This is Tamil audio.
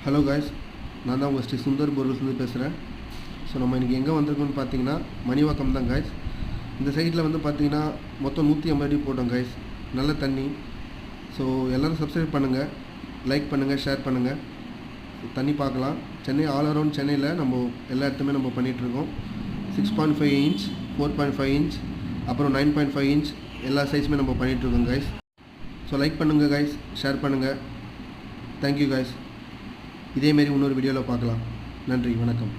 ஹலோ காய்ஸ், நான் தான் உங்கள் ஸ்ரீ சுந்தர் பொருள்ஸ்லேருந்து பேசுகிறேன். ஸோ நம்ம இன்றைக்கி எங்கே வந்திருக்கோம்னு பார்த்தீங்கன்னா மணிவாக்கம் தான் காய்ஸ். இந்த சைட்டில் வந்து பார்த்தீங்கன்னா மொத்தம் 150 அடி போட்டோம் காய்ஸ். நல்ல தண்ணி. ஸோ எல்லோரும் சப்ஸ்கிரைப் பண்ணுங்கள், லைக் பண்ணுங்கள், ஷேர் பண்ணுங்கள். தண்ணி பார்க்கலாம். சென்னை ஆல் அரவுண்ட் சென்னையில் நம்ம எல்லா இடத்துமே நம்ம பண்ணிகிட்ருக்கோம். 6.5 இன்ச், 4.5 இன்ச், அப்புறம் 9.5 இன்ச் எல்லா சைஸுமே நம்ம பண்ணிகிட்ருக்கோம் காய்ஸ். ஸோ லைக் பண்ணுங்கள் காய்ஸ், ஷேர் பண்ணுங்கள். Thank you guys. இதேமாரி இன்னொரு வீடியோவில் பார்க்கலாம். நன்றி, வணக்கம்.